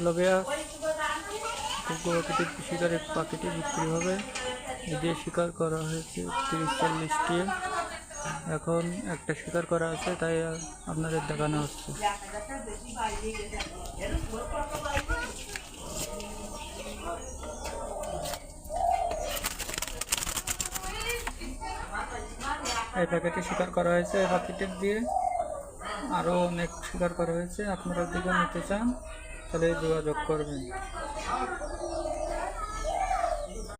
লবেয়া শিকারের পাখিটি বিক্রি হবে। দিয়ে শিকার করা হয়েছে 30-40টি। এখন একটা শিকার করা আছে, তাই আপনাদের দেখানো হচ্ছে। এই প্যাকেটে শিকার করা হয়েছে এই পাখিটির দিয়ে। আরও অনেক শিকার করা হয়েছে। আপনারা যদি নিতে চান তাহলে যোগাযোগ করবেন।